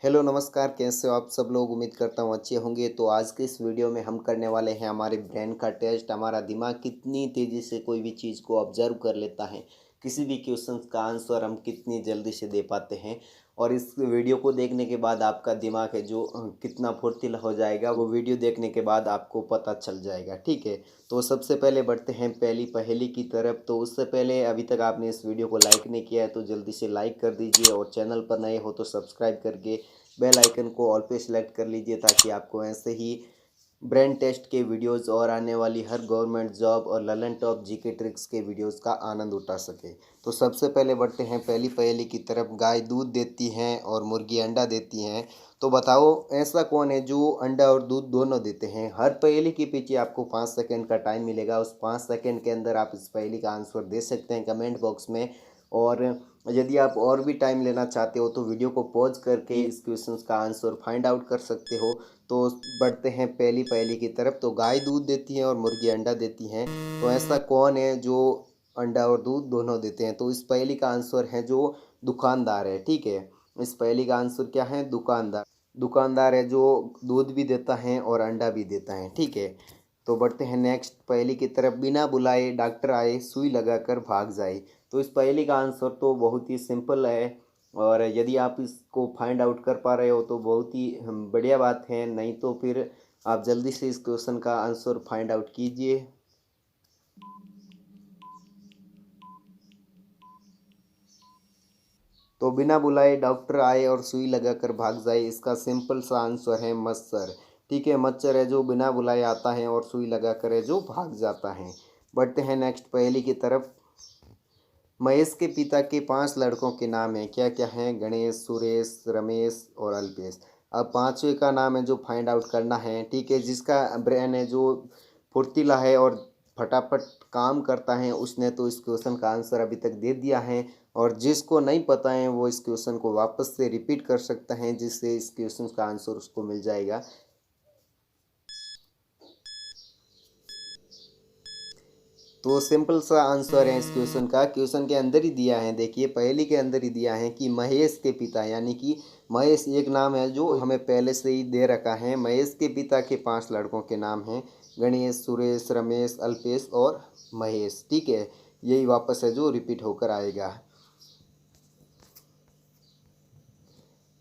Hello नमस्कार, कैसे हो आप सब लोग। उम्मीद करता हूँ अच्छे होंगे। तो आज के इस वीडियो में हम करने वाले हैं हमारे ब्रेन का टेस्ट। हमारा दिमाग कितनी तेज़ी से कोई भी चीज़ को ऑब्जर्व कर लेता है, किसी भी क्वेश्चन का आंसर हम कितनी जल्दी से दे पाते हैं। और इस वीडियो को देखने के बाद आपका दिमाग है जो कितना फुर्तीला हो जाएगा, वो वीडियो देखने के बाद आपको पता चल जाएगा। ठीक है, तो सबसे पहले बढ़ते हैं पहली पहेली की तरफ। तो उससे पहले अभी तक आपने इस वीडियो को लाइक नहीं किया है तो जल्दी से लाइक कर दीजिए, और चैनल पर नए हो तो सब्सक्राइब करके बेल आइकन को ऑल पे सेलेक्ट कर लीजिए, ताकि आपको ऐसे ही ब्रेन टेस्ट के वीडियोस और आने वाली हर गवर्नमेंट जॉब और ललन टॉप जीके ट्रिक्स के वीडियोस का आनंद उठा सके। तो सबसे पहले बढ़ते हैं पहली पहेली की तरफ। गाय दूध देती हैं और मुर्गी अंडा देती हैं, तो बताओ ऐसा कौन है जो अंडा और दूध दोनों देते हैं। हर पहेली के पीछे आपको 5 सेकंड का टाइम मिलेगा। उस 5 सेकंड के अंदर आप इस पहेली का आंसर दे सकते हैं कमेंट बॉक्स में। और यदि आप और भी टाइम लेना चाहते हो तो वीडियो को पॉज करके इस क्वेश्चन का आंसर फाइंड आउट कर सकते हो। तो बढ़ते हैं पहली पहेली की तरफ। तो गाय दूध देती है और मुर्गी अंडा देती हैं, तो ऐसा कौन है जो अंडा और दूध दोनों देते हैं। तो इस पहेली का आंसर है जो दुकानदार है। ठीक है, इस पहेली का आंसर क्या है, दुकानदार। दुकानदार है जो दूध भी देता है और अंडा भी देता है। ठीक है, तो बढ़ते हैं नेक्स्ट पहेली की तरफ। बिना बुलाए डॉक्टर आए, सुई लगाकर भाग जाए। तो इस पहेली का आंसर तो बहुत ही सिंपल है, और यदि आप इसको फाइंड आउट कर पा रहे हो तो बहुत ही बढ़िया बात है। नहीं तो फिर आप जल्दी से इस क्वेश्चन का आंसर फाइंड आउट कीजिए। तो बिना बुलाए डॉक्टर आए और सुई लगाकर भाग जाए, इसका सिंपल सा आंसर है मच्छर। ठीक है, मच्छर है जो बिना बुलाए आता है और सुई लगाकर है जो भाग जाता है। बढ़ते हैं नेक्स्ट पहेली की तरफ। महेश के पिता के 5 लड़कों के नाम हैं, क्या क्या हैं। गणेश, सुरेश, रमेश और अल्पेश। अब पांचवे का नाम है जो फाइंड आउट करना है। ठीक है, जिसका ब्रेन है जो फुर्तीला है और फटाफट काम करता है, उसने तो इस क्वेश्चन का आंसर अभी तक दे दिया है। और जिसको नहीं पता है वो इस क्वेश्चन को वापस से रिपीट कर सकता है, जिससे इस क्वेश्चन का आंसर उसको मिल जाएगा। तो सिंपल सा आंसर है इस क्वेश्चन का, क्वेश्चन के अंदर ही दिया है। देखिए पहेली के अंदर ही दिया है कि महेश के पिता, यानी कि महेश एक नाम है जो हमें पहले से ही दे रखा है। महेश के पिता के 5 लड़कों के नाम हैं गणेश, सुरेश, रमेश, अल्पेश और महेश। ठीक है, यही वापस है जो रिपीट होकर आएगा।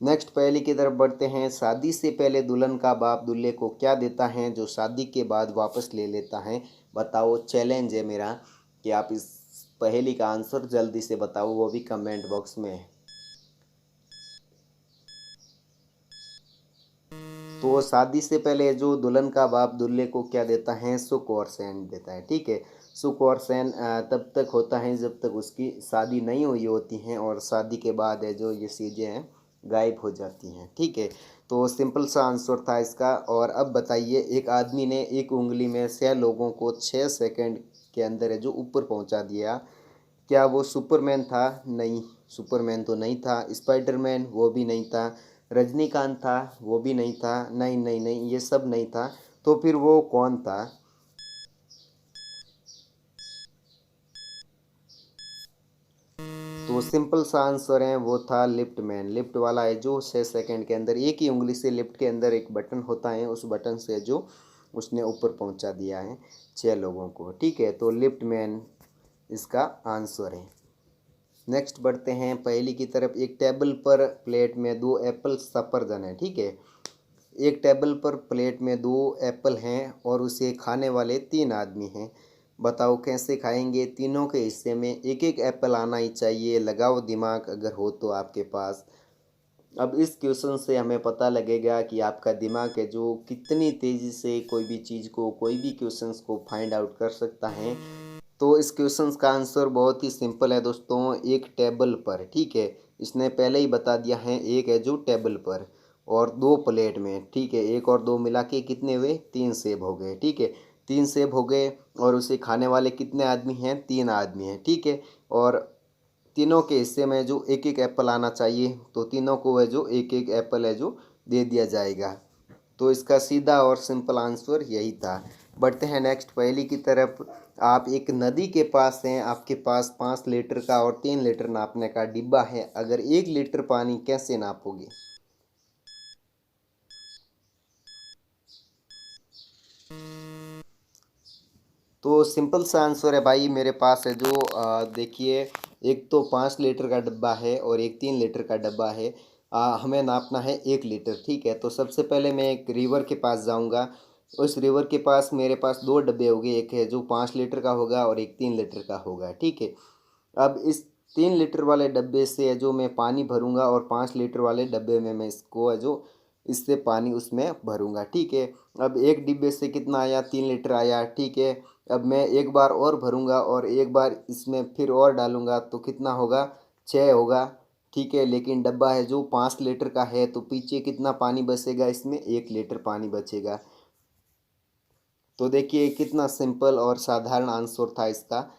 नेक्स्ट पहेली की तरफ बढ़ते हैं। शादी से पहले दुल्हन का बाप दूल्हे को क्या देता है जो शादी के बाद वापस ले लेता है। बताओ, चैलेंज है मेरा कि आप इस पहेली का आंसर जल्दी से बताओ, वो भी कमेंट बॉक्स में। तो शादी से पहले जो दुल्हन का बाप दूल्हे को क्या देता है, सुख और चैन देता है। ठीक है, सुख और चैन तब तक होता है जब तक उसकी शादी नहीं हुई होती हैं, और शादी के बाद है जो ये चीज़ें हैं गायब हो जाती हैं। ठीक है, तो सिंपल सा आंसर था इसका। और अब बताइए, एक आदमी ने एक उंगली में 6 लोगों को 6 सेकंड के अंदर है जो ऊपर पहुंचा दिया, क्या वो सुपरमैन था? नहीं, सुपरमैन तो नहीं था। स्पाइडरमैन, वो भी नहीं था। रजनीकांत था, वो भी नहीं था। नहीं नहीं नहीं, ये सब नहीं था। तो फिर वो कौन था? तो सिंपल सा आंसर है, वो था लिफ्ट मैन। लिफ्ट वाला है जो 6 सेकंड के अंदर एक ही उंगली से, लिफ्ट के अंदर एक बटन होता है, उस बटन से जो उसने ऊपर पहुंचा दिया है 6 लोगों को। ठीक है, तो लिफ्ट मैन इसका आंसर है। नेक्स्ट बढ़ते हैं पहेली की तरफ। एक टेबल पर प्लेट में 2 एप्पल सफरजन है। ठीक है, एक टेबल पर प्लेट में 2 एप्पल हैं और उसे खाने वाले 3 आदमी हैं। बताओ कैसे खाएंगे। तीनों के हिस्से में एक एक एप्पल आना ही चाहिए। लगाओ दिमाग अगर हो तो आपके पास। अब इस क्वेश्चन से हमें पता लगेगा कि आपका दिमाग है जो कितनी तेज़ी से कोई भी चीज़ को, कोई भी क्वेश्चंस को फाइंड आउट कर सकता है। तो इस क्वेश्चन का आंसर बहुत ही सिंपल है दोस्तों, एक टेबल पर। ठीक है, इसने पहले ही बता दिया है, एक है जो टेबल पर और 2 प्लेट में। ठीक है, एक और दो मिला के कितने हुए, 3 सेब हो गए। ठीक है, 3 सेब हो गए, और उसे खाने वाले कितने आदमी हैं, 3 आदमी हैं। ठीक है, और तीनों के हिस्से में जो एक एक एप्पल आना चाहिए, तो तीनों को है जो एक एक एप्पल है जो दे दिया जाएगा। तो इसका सीधा और सिंपल आंसर यही था। बढ़ते हैं नेक्स्ट पहेली की तरफ। आप एक नदी के पास हैं, आपके पास 5 लीटर का और 3 लीटर नापने का डिब्बा है। अगर 1 लीटर पानी कैसे नापोगे। तो सिंपल सा आंसर है भाई मेरे पास है जो देखिए, एक तो 5 लीटर का डब्बा है और एक 3 लीटर का डब्बा है। हमें नापना है 1 लीटर, ठीक है। तो सबसे पहले मैं एक रिवर के पास जाऊंगा। उस रिवर के पास मेरे पास दो डब्बे हो गए, एक है जो 5 लीटर का होगा और एक 3 लीटर का होगा, ठीक है। अब इस 3 लीटर वाले डब्बे से है जो मैं पानी भरूंगा और 5 लीटर वाले डब्बे में मैं इसको है जो इससे पानी उसमें भरूंगा, ठीक है। अब एक डिब्बे से कितना आया, 3 लीटर आया, ठीक है। अब मैं एक बार और भरूंगा और एक बार इसमें फिर और डालूंगा तो कितना होगा, 6 होगा, ठीक है। लेकिन डब्बा है जो 5 लीटर का है तो पीछे कितना पानी बचेगा, इसमें 1 लीटर पानी बचेगा। तो देखिए कितना सिंपल और साधारण आंसर था इसका।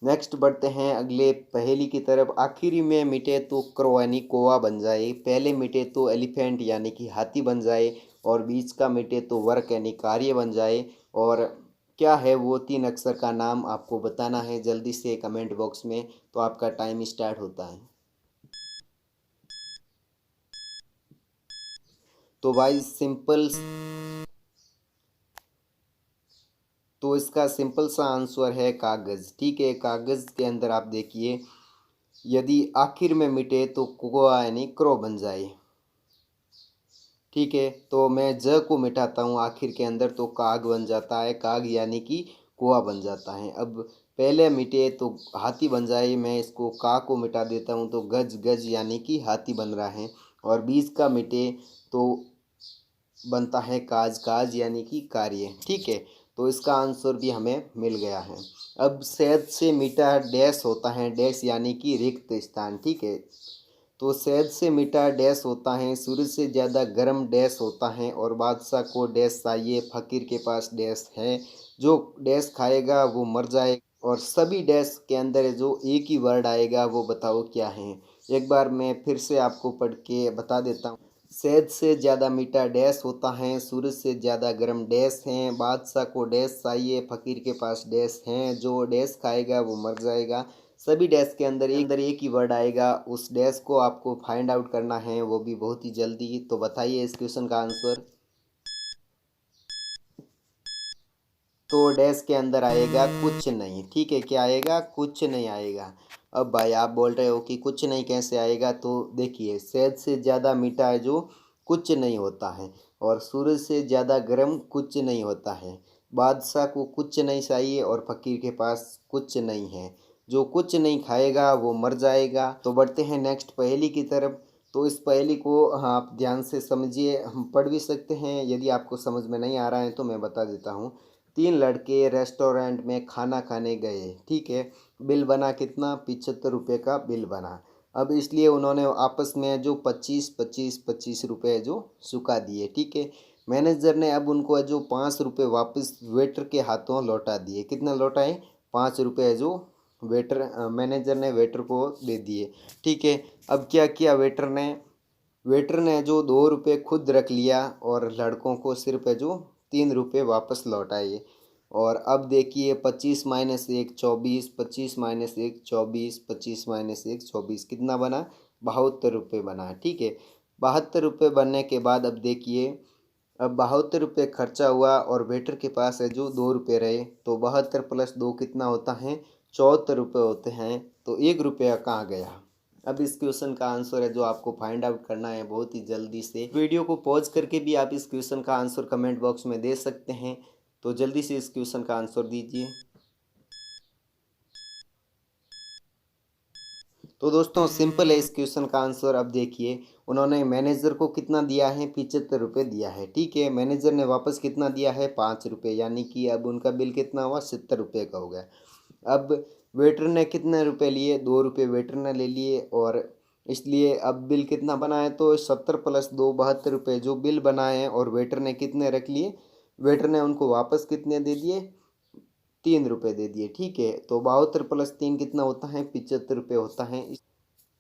नेक्स्ट बढ़ते हैं अगले पहेली की तरफ। आखिरी में मिटे तो क्रो यानी कोवा बन जाए, पहले मिटे तो एलिफेंट यानी कि हाथी बन जाए, और बीच का मिटे तो वर्क यानी कार्य बन जाए। और क्या है वो 3 अक्षर का नाम आपको बताना है जल्दी से कमेंट बॉक्स में, तो आपका टाइम स्टार्ट होता है। तो भाई सिंपल, तो इसका सिंपल सा आंसर है कागज़, ठीक है। कागज़ के अंदर आप देखिए, यदि आखिर में मिटे तो कोआ यानी क्रो बन जाए, ठीक है। तो मैं ज को मिटाता हूँ आखिर के अंदर तो काग बन जाता है, काग यानी कि कुआ बन जाता है। अब पहले मिटे तो हाथी बन जाए, मैं इसको का को मिटा देता हूँ तो गज, गज यानी कि हाथी बन रहा है। और बीच का मिटे तो बनता है काज, काज यानी कि कार्य, ठीक है। तो इसका आंसर भी हमें मिल गया है। अब शहद से मीठा डैश होता है, डैश यानी कि रिक्त स्थान, ठीक है। तो शहद से मीठा डैश होता है, सूरज से ज़्यादा गर्म डैश होता है, और बादशाह को डैश चाहिए, फकीर के पास डैश है, जो डैश खाएगा वो मर जाएगा। और सभी डैश के अंदर जो एक ही वर्ड आएगा वो बताओ क्या है। एक बार मैं फिर से आपको पढ़ के बता देता हूँ। शहद से ज़्यादा मीठा डैश होता है, सूरज से ज़्यादा गर्म डैश हैं, बादशाह को डैश चाहिए, फकीर के पास डैश हैं, जो डैश खाएगा वो मर जाएगा। सभी डैश के अंदर एक ही वर्ड आएगा, उस डैश को आपको फाइंड आउट करना है, वो भी बहुत ही जल्दी। तो बताइए इस क्वेश्चन का आंसर। तो डैश के अंदर आएगा कुछ नहीं, ठीक है। क्या आएगा, कुछ नहीं आएगा। अब भाई आप बोल रहे हो कि कुछ नहीं कैसे आएगा, तो देखिए शहद से ज़्यादा मीठा है जो कुछ नहीं होता है, और सूरज से ज़्यादा गर्म कुछ नहीं होता है, बादशाह को कुछ नहीं चाहिए और फकीर के पास कुछ नहीं है, जो कुछ नहीं खाएगा वो मर जाएगा। तो बढ़ते हैं नेक्स्ट पहेली की तरफ। तो इस पहेली को हाँ आप ध्यान से समझिए, हम पढ़ भी सकते हैं, यदि आपको समझ में नहीं आ रहा है तो मैं बता देता हूँ। 3 लड़के रेस्टोरेंट में खाना खाने गए, ठीक है। बिल बना कितना, 75 रुपये का बिल बना। अब इसलिए उन्होंने आपस में जो 25 रुपये जो चुका दिए, ठीक है। मैनेजर ने अब उनको जो 5 रुपये वापस वेटर के हाथों लौटा दिए। कितना लौटाए, 5 रुपये जो मैनेजर ने वेटर को दे दिए, ठीक है। अब क्या किया वेटर ने जो 2 रुपये खुद रख लिया और लड़कों को सिर्फ है जो 3 रुपये वापस लौटाए। और अब देखिए 25 - 1 24, 25 - 1 24, 25 - 1 24, कितना बना, 72 रुपये बना, ठीक है। 72 रुपये बनने के बाद अब देखिए, अब 72 रुपये खर्चा हुआ और वेटर के पास है जो 2 रुपये रहे, तो 72 + 2 कितना होता है, 74 रुपये होते हैं। तो 1 रुपया कहाँ गया। अब इस क्वेश्चन का आंसर है जो आपको फाइंड आउट करना है बहुत ही जल्दी से। वीडियो को पॉज करके भी आप इस क्वेश्चन का आंसर कमेंट बॉक्स में दे सकते हैं। तो जल्दी से इस क्वेश्चन का आंसर दीजिए। तो दोस्तों सिंपल है इस क्वेश्चन का आंसर। अब देखिए उन्होंने मैनेजर को कितना दिया है, 75 रुपये दिया है, ठीक है। मैनेजर ने वापस कितना दिया है, 5 रुपये, यानी कि अब उनका बिल कितना हुआ, 70 रुपये का हो गया। अब वेटर ने कितने रुपए लिए, 2 रुपये वेटर ने ले लिए, और इसलिए अब बिल कितना बना है, तो 70 + 2 72 रुपये जो बिल बनाए हैं, और वेटर ने कितने रख लिए, वेटर ने उनको वापस कितने दे दिए, 3 रुपये दे दिए, ठीक है। तो 72 + 3 कितना होता है, 75 रुपये होता है।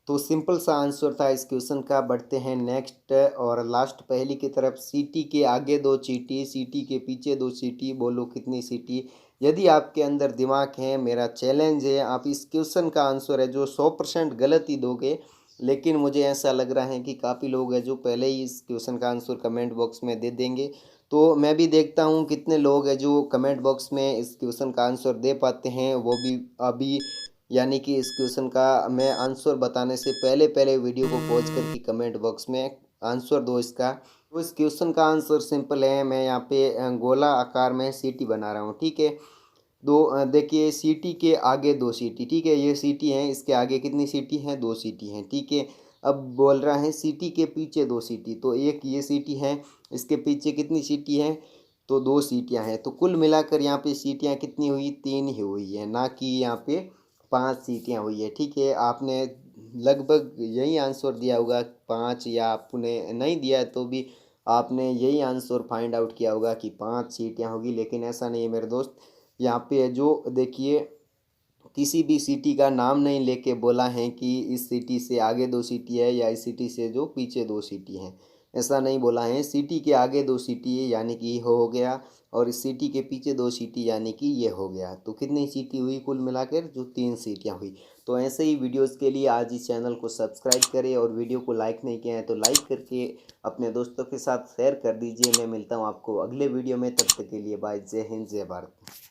तो सिंपल सा आंसर था इस क्वेश्चन का। बढ़ते हैं नेक्स्ट और लास्ट पहेली की तरफ। सीटी के आगे 2 चीटी, सीटी के पीछे 2 चीटी, बोलो कितनी सीटी। यदि आपके अंदर दिमाग है, मेरा चैलेंज है, आप इस क्वेश्चन का आंसर है जो 100% गलत ही दोगे, लेकिन मुझे ऐसा लग रहा है कि काफ़ी लोग हैं जो पहले ही इस क्वेश्चन का आंसर कमेंट बॉक्स में दे देंगे। तो मैं भी देखता हूँ कितने लोग हैं जो कमेंट बॉक्स में इस क्वेश्चन का आंसर दे पाते हैं, वो भी अभी, यानी कि इस क्वेश्चन का मैं आंसर बताने से पहले पहले वीडियो को पॉज करके कमेंट बॉक्स में आंसर दो इसका। तो इस क्वेश्चन का आंसर सिंपल है, मैं यहाँ पे गोला आकार में सीटी बना रहा हूँ, ठीक है। देखिए सीटी के आगे दो सीटी, ठीक है, ये सीटी है, इसके आगे कितनी सीटी हैं, दो सीटी हैं, ठीक है। अब बोल रहा है सीटी के पीछे दो सीटी, तो एक ये सीटी है, इसके पीछे कितनी सीटी है, तो दो सीटियां हैं। तो कुल मिलाकर यहाँ पे सीटियां कितनी हुई, तीन ही हुई है, ना कि यहाँ पे पांच सीटियां हुई है, ठीक है। आपने लगभग यही आंसर दिया होगा पाँच, या आपने नहीं दिया है तो भी आपने यही आंसर फाइंड आउट किया होगा कि पांच सीटियां होगी, लेकिन ऐसा नहीं है मेरे दोस्त। यहाँ पे जो देखिए किसी भी सिटी का नाम नहीं लेके बोला है कि इस सिटी से आगे दो सिटी है या इस सिटी से जो पीछे दो सिटी हैं, ऐसा नहीं बोला है। सिटी के आगे दो सिटी है यानी कि ये हो गया, और इस सिटी के पीछे दो सिटी यानी कि ये हो गया। तो कितनी सीटी हुई कुल मिलाकर, जो तीन सीटियाँ हुई। तो ऐसे ही वीडियोस के लिए आज इस चैनल को सब्सक्राइब करें, और वीडियो को लाइक नहीं किया है तो लाइक करके अपने दोस्तों के साथ शेयर कर दीजिए। मैं मिलता हूँ आपको अगले वीडियो में, तब तक के लिए बाय। जय हिंद, जय भारत।